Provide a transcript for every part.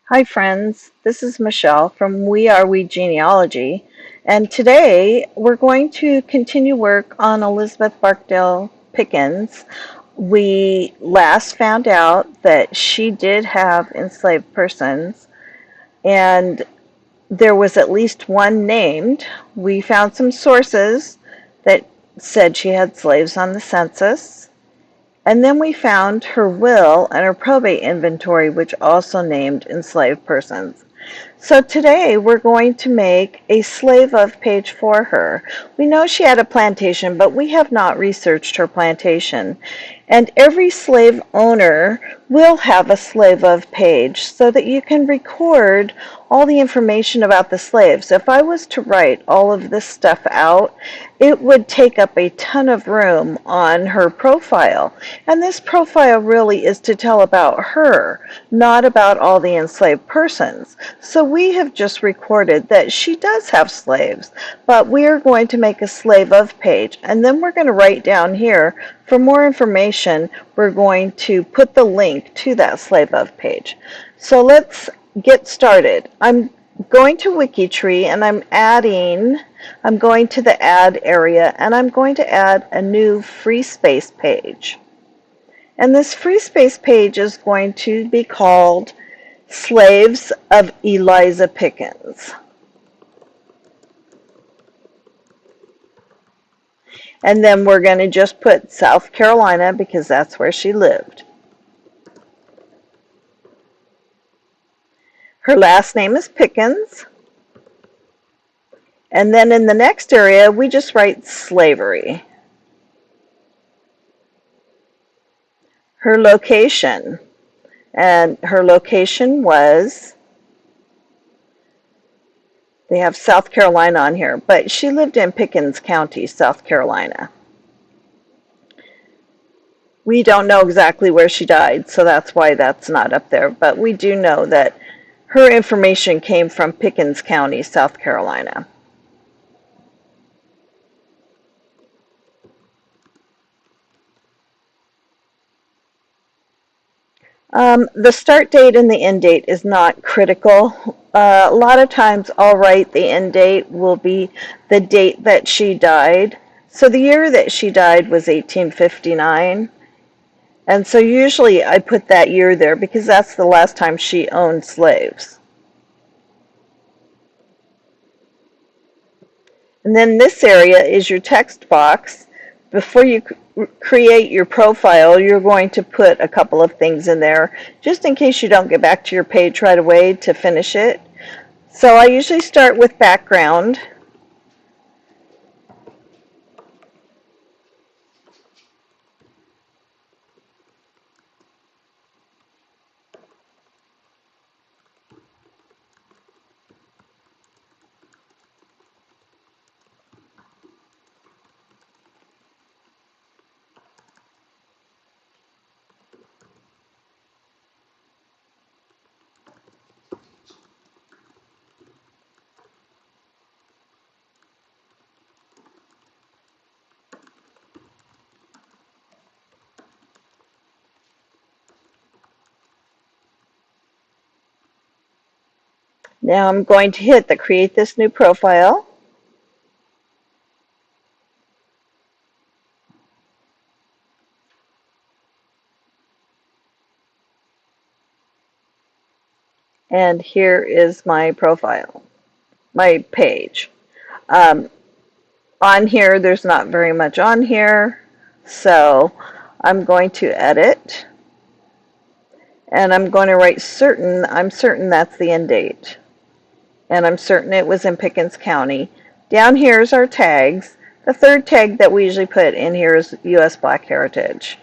Hi friends, this is Michelle from We Genealogy, and today we're going to continue work on Elizabeth Barkdale Pickens. We last found out that she did have enslaved persons, and there was at least one named. We found some sources that said she had slaves on the census. And then we found her will and her probate inventory, which also named enslaved persons. So today we're going to make a slave of page for her. We know she had a plantation, but we have not researched her plantation. And every slave owner will have a slave of page so that you can record all the information about the slaves. If I was to write all of this stuff out, it would take up a ton of room on her profile. And this profile really is to tell about her, not about all the enslaved persons. So we have just recorded that she does have slaves, but we are going to make a slave of page. And then we're going to write down here, for more information, we're going to put the link to that slave of page. So let's get started. I'm going to Wikitree and I'm going to the add area and I'm going to add a new free space page. And this free space page is going to be called Slaves of Eliza Pickens. And then we're going to just put South Carolina because that's where she lived. Her last name is Pickens. And then in the next area, we just write slavery. Her location. And her location was, they have South Carolina on here, but she lived in Pickens County, South Carolina. We don't know exactly where she died, so that's why that's not up there, but we do know that her information came from Pickens County, South Carolina. The start date and the end date is not critical. A lot of times I'll write the end date will be the date that she died. So the year that she died was 1859. And so usually I put that year there because that's the last time she owned slaves. And then this area is your text box. Before you create your profile, you're going to put a couple of things in there just in case you don't get back to your page right away to finish it. So I usually start with background. Now I'm going to hit the create this new profile. And here is my profile, my page. Um, on here, there's not very much on here, so I'm going to edit, and I'm going to write certain. I'm certain that's the end date, and I'm certain it was in Pickens County. Down here is our tags. The third tag that we usually put in here is U.S. Black Heritage.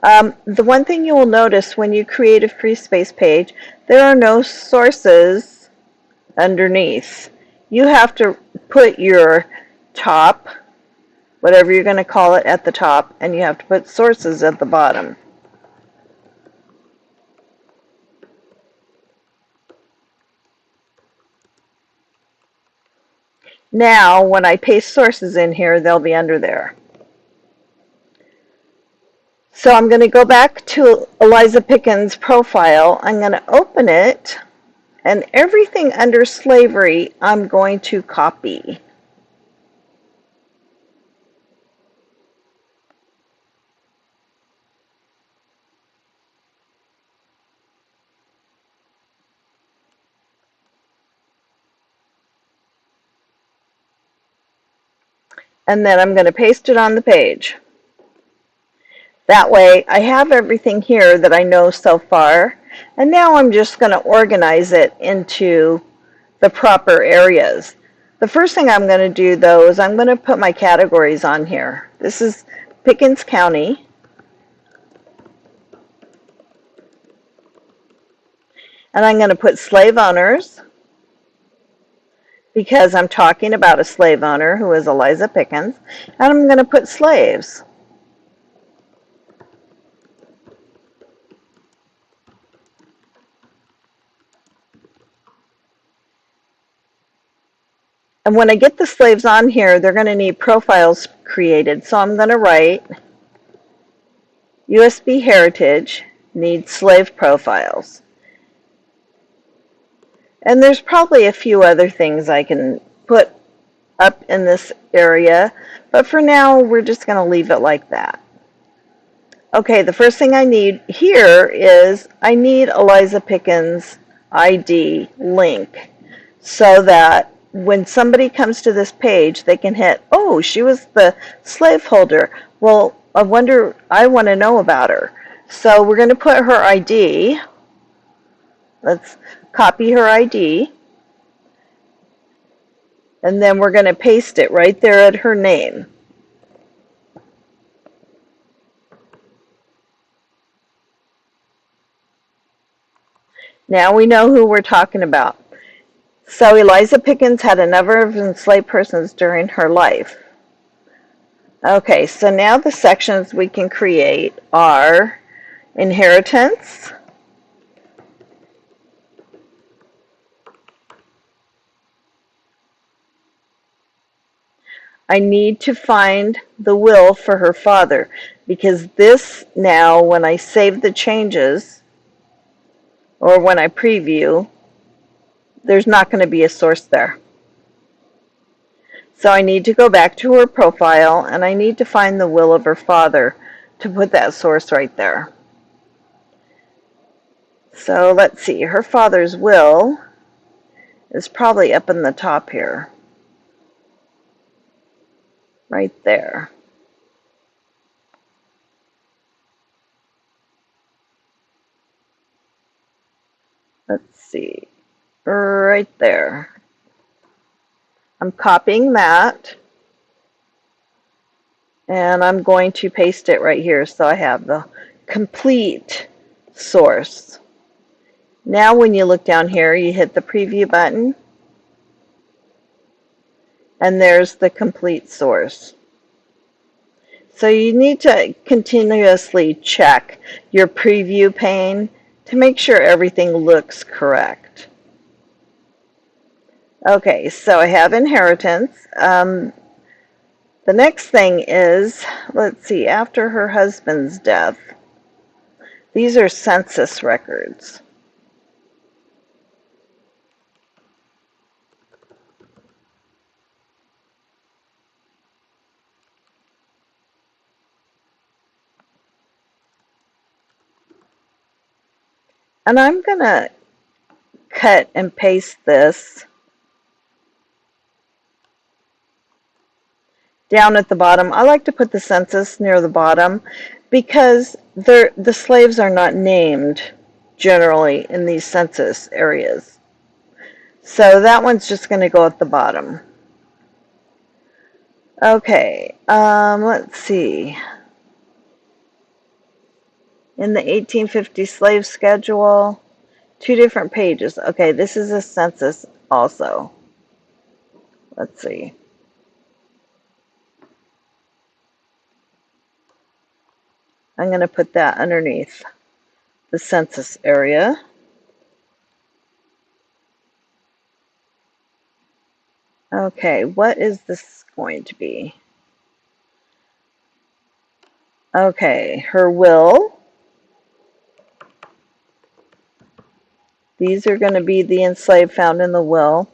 The one thing you will notice when you create a free space page, there are no sources underneath. You have to put your top, whatever you're going to call it, at the top, and you have to put sources at the bottom. Now, when I paste sources in here, they'll be under there. So I'm going to go back to Eliza Pickens' profile. I'm going to open it, and everything under slavery I'm going to copy. And then I'm going to paste it on the page. That way I have everything here that I know so far, and now I'm just going to organize it into the proper areas. The first thing I'm going to do though is I'm going to put my categories on here. This is Pickens County, and I'm going to put slave owners because I'm talking about a slave owner who is Eliza Pickens, and I'm going to put slaves. And when I get the slaves on here, they're going to need profiles created. So I'm going to write USB Heritage needs slave profiles. And there's probably a few other things I can put up in this area, but for now we're just going to leave it like that. Okay, the first thing I need here is I need Eliza Pickens' ID link so that when somebody comes to this page, they can hit, oh, she was the slaveholder. Well, I want to know about her. So we're going to put her ID. Let's copy her ID. And then we're going to paste it right there at her name. Now we know who we're talking about. So Eliza Pickens had a number of enslaved persons during her life. Okay, so now the sections we can create are inheritance, I need to find the will for her father because this now, when I save the changes or when I preview, there's not going to be a source there. So I need to go back to her profile and I need to find the will of her father to put that source right there. So let's see, her father's will is probably up in the top here, right there. Let's see, right there. I'm copying that and I'm going to paste it right here so I have the complete source. Now when you look down here, you hit the preview button and there's the complete source. So you need to continuously check your preview pane to make sure everything looks correct. Okay, so I have inheritance. The next thing is, let's see, after her husband's death, these are census records. And I'm going to cut and paste this down at the bottom. I like to put the census near the bottom because the slaves are not named generally in these census areas. So that one's just going to go at the bottom. Okay, let's see. In the 1850 slave schedule, 2 different pages. Okay, this is a census also. Let's see. I'm going to put that underneath the census area. Okay, what is this going to be? Okay, her will. These are going to be the enslaved found in the will.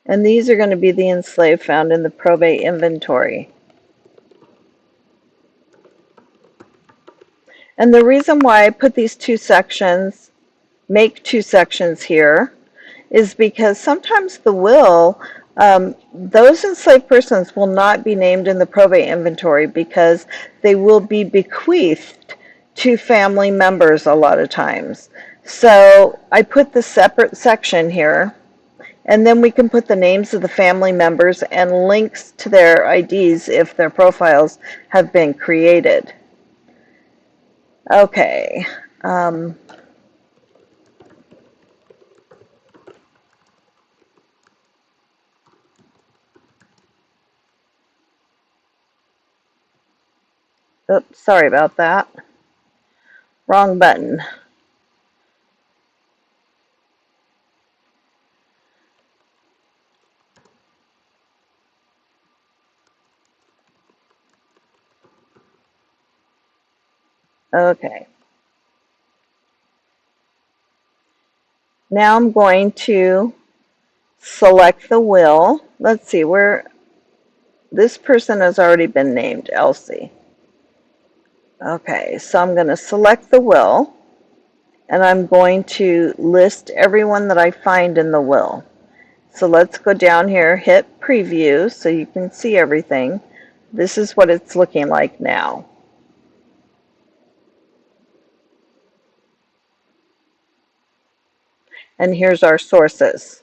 And these are going to be the enslaved found in the probate inventory. And the reason why I put these make two sections here, is because sometimes the will, those enslaved persons will not be named in the probate inventory because they will be bequeathed to family members a lot of times. So I put the separate section here, and then we can put the names of the family members and links to their IDs if their profiles have been created. Okay. Um, Oops, sorry about that. Wrong button. Okay. Now I'm going to select the will. Let's see where this person has already been named, Elsie. Okay, so I'm going to select the will, and I'm going to list everyone that I find in the will. So let's go down here, hit preview so you can see everything. This is what it's looking like now. And here's our sources.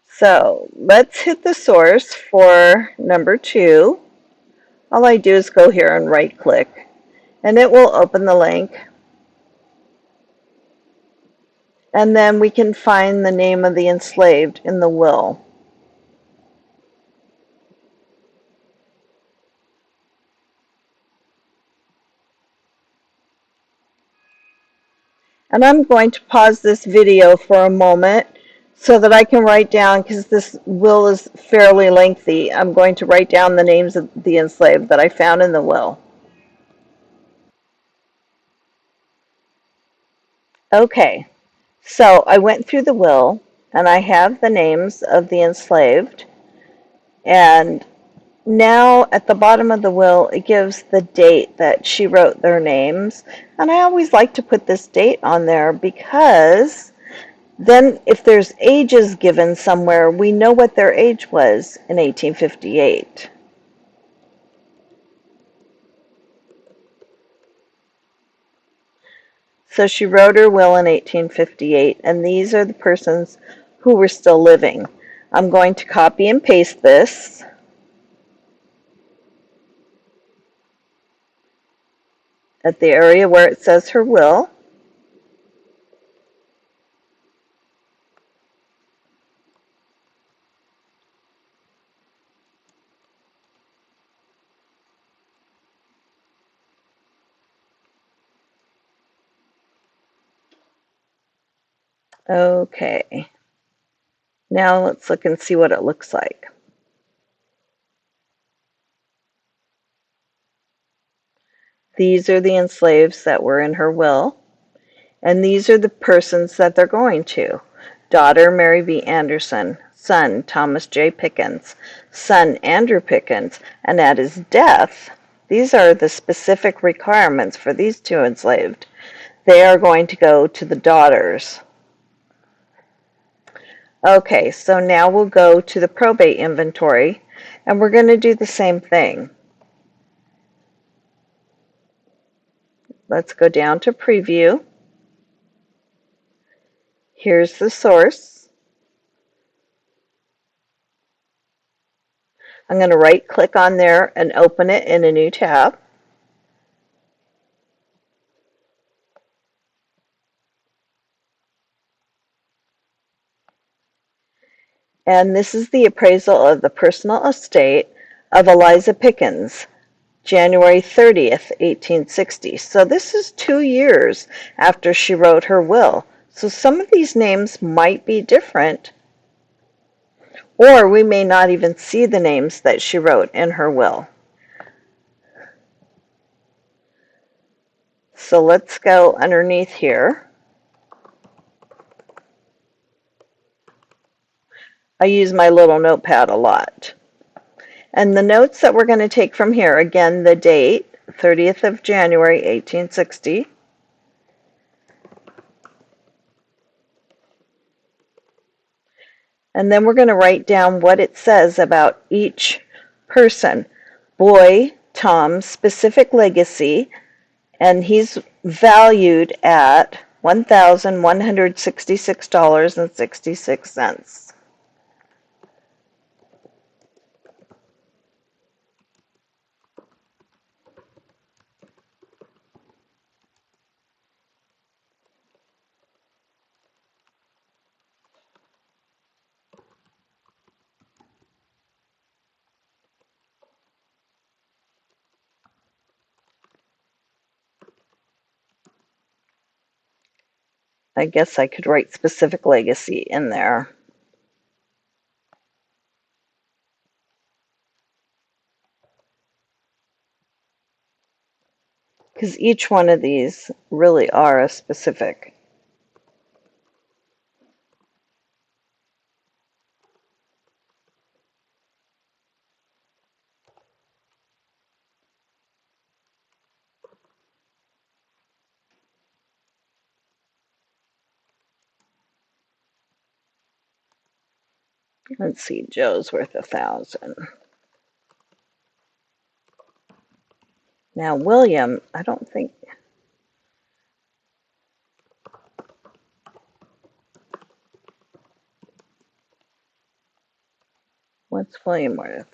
So let's hit the source for number 2. All I do is go here and right click, and it will open the link. And then we can find the name of the enslaved in the will. And I'm going to pause this video for a moment so that I can write down, because this will is fairly lengthy, I'm going to write down the names of the enslaved that I found in the will. Okay, so I went through the will and I have the names of the enslaved, and now at the bottom of the will it gives the date that she wrote their names, and I always like to put this date on there because then if there's ages given somewhere, we know what their age was in 1858. So she wrote her will in 1858, and these are the persons who were still living. I'm going to copy and paste this at the area where it says her will. Okay, now let's look and see what it looks like. These are the enslaved that were in her will, and these are the persons that they're going to. Daughter Mary B. Anderson, son Thomas J. Pickens, son Andrew Pickens, and at his death, these are the specific requirements for these two enslaved. They are going to go to the daughters. Okay, so now we'll go to the probate inventory, and we're going to do the same thing. Let's go down to preview. Here's the source. I'm going to right click on there and open it in a new tab. And this is the appraisal of the personal estate of Eliza Pickens, January 30th, 1860. So this is 2 years after she wrote her will. So some of these names might be different Or we may not even see the names that she wrote in her will. So let's go underneath here. I use my little notepad a lot. And the notes that we're going to take from here, again, the date, 30th of January, 1860. And then we're going to write down what it says about each person. Boy, Tom's specific legacy, and he's valued at $1,166.66. I guess I could write specific legacy in there. Because each one of these really are a specific. Let's see, Joe's worth 1,000. Now William, I don't think, what's William worth?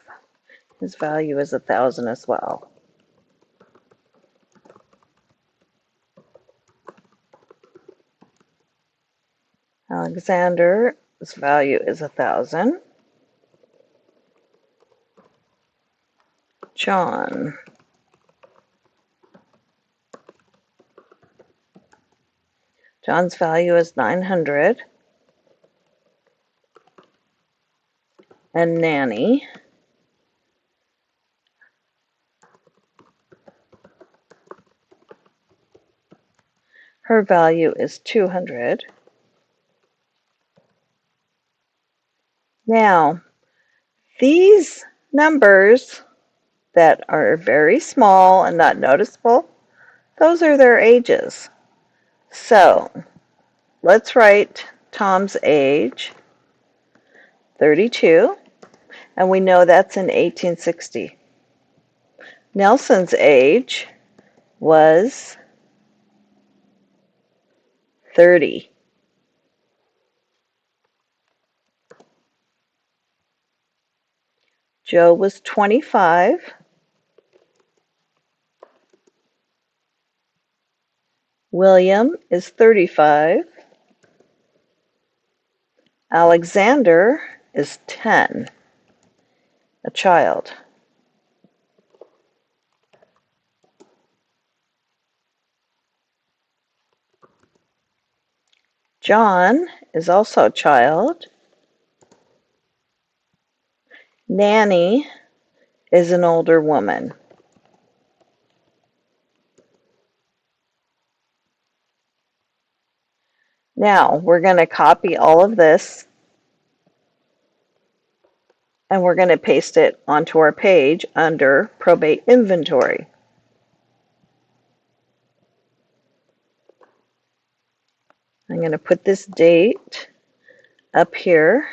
His value is 1,000 as well. Alexander's value is 1,000. John's value is 900. And Nanny, her value is 200. Now, these numbers that are very small and not noticeable, those are their ages. So, let's write Tom's age, 32, and we know that's in 1860. Nelson's age was 30. Joe was 25. William is 35. Alexander is 10, a child. John is also a child. Nanny is an older woman. Now, we're going to copy all of this and we're going to paste it onto our page under probate inventory. I'm going to put this date up here.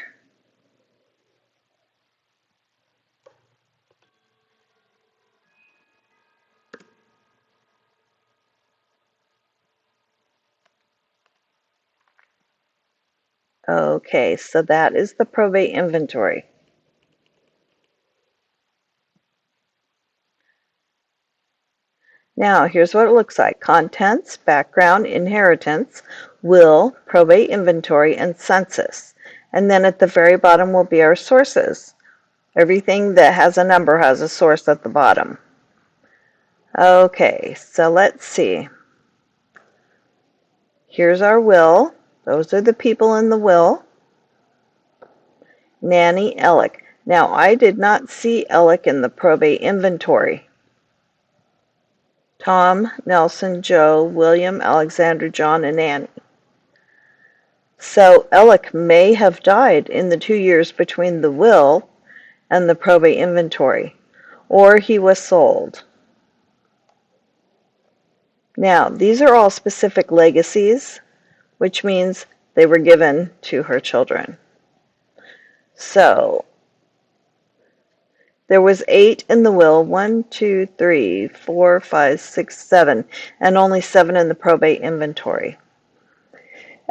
Okay, so that is the probate inventory. Now, here's what it looks like. Contents, background, inheritance, will, probate inventory, and census. And then at the very bottom will be our sources. Everything that has a number has a source at the bottom. Okay, so let's see. Here's our will. Those are the people in the will. Nanny Ellick. Now, I did not see Ellick in the probate inventory. Tom, Nelson, Joe, William, Alexander, John, and Annie. So Ellick may have died in the 2 years between the will and the probate inventory, or he was sold. Now, these are all specific legacies, which means they were given to her children. So, there was 8 in the will, 1, 2, 3, 4, 5, 6, 7, and only 7 in the probate inventory.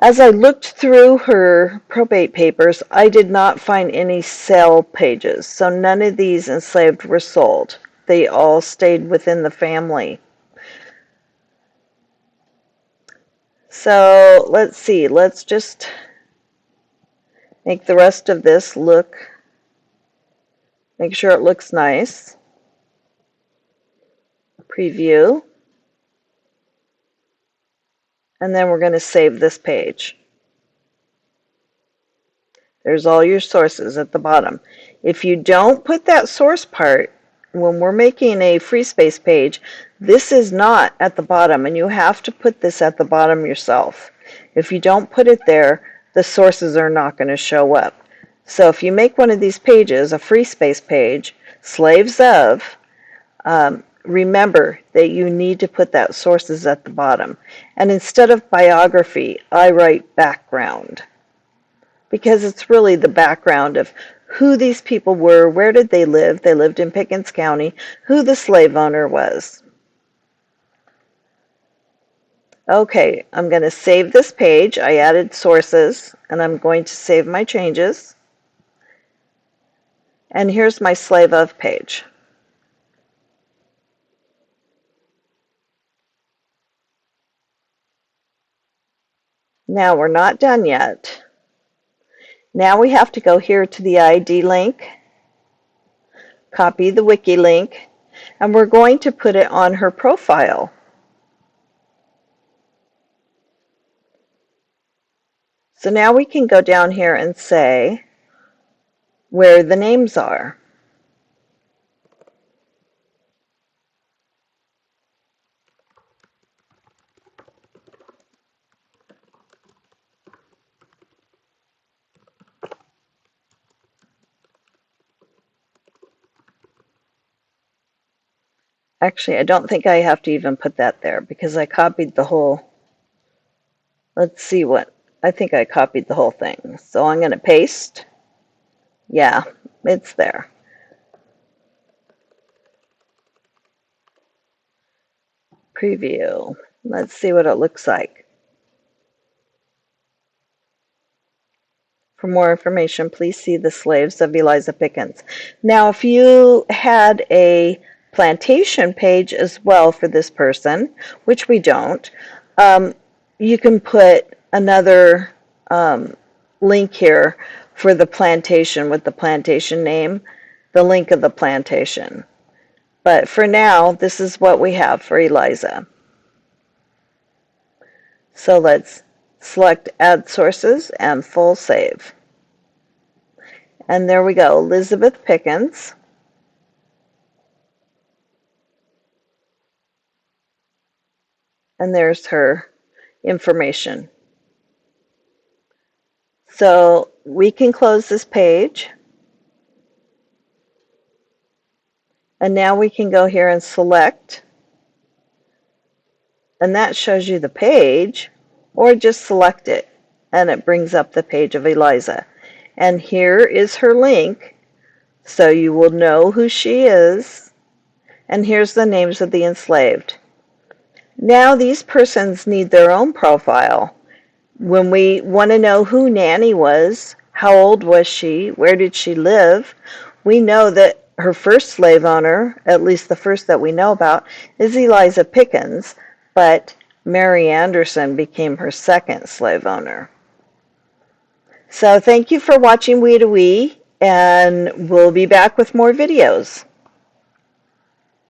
As I looked through her probate papers, I did not find any sale pages, so none of these enslaved were sold. They all stayed within the family. So let's see, let's just make the rest of this look, make sure it looks nice. Preview. And then we're going to save this page. There's all your sources at the bottom. If you don't put that source part, when we're making a free space page, this is not at the bottom, and you have to put this at the bottom yourself. If you don't put it there, the sources are not going to show up. So if you make one of these pages, a free space page, slaves of, remember that you need to put that sources at the bottom. And instead of biography, I write background, because it's really the background of who these people were, where did they live? They lived in Pickens County, who the slave owner was. Okay, I'm going to save this page. I added sources, and I'm going to save my changes. And here's my slave of page. Now we're not done yet. Now we have to go here to the ID link, copy the wiki link, and we're going to put it on her profile. So now we can go down here and say where the names are. Actually, I don't think I have to even put that there because I copied the whole, let's see what, I think I copied the whole thing. So I'm going to paste. Yeah, it's there. Preview. Let's see what it looks like. For more information, please see the Slaves of Eliza Pickens. Now, if you had a plantation page as well for this person, which we don't, you can put another link here for the plantation with the plantation name, the link of the plantation. But for now, this is what we have for Eliza. So let's select Add Sources and Full Save. And there we go, Elizabeth Pickens. And there's her information. So we can close this page. And now we can go here and select. And that shows you the page, or just select it. And it brings up the page of Eliza. And here is her link, so you will know who she is. And here's the names of the enslaved. Now these persons need their own profile. When we want to know who Nanny was, how old was she, where did she live, we know that her first slave owner, at least the first that we know about, is Eliza Pickens, but Mary Anderson became her second slave owner. So thank you for watching We to We, and we'll be back with more videos.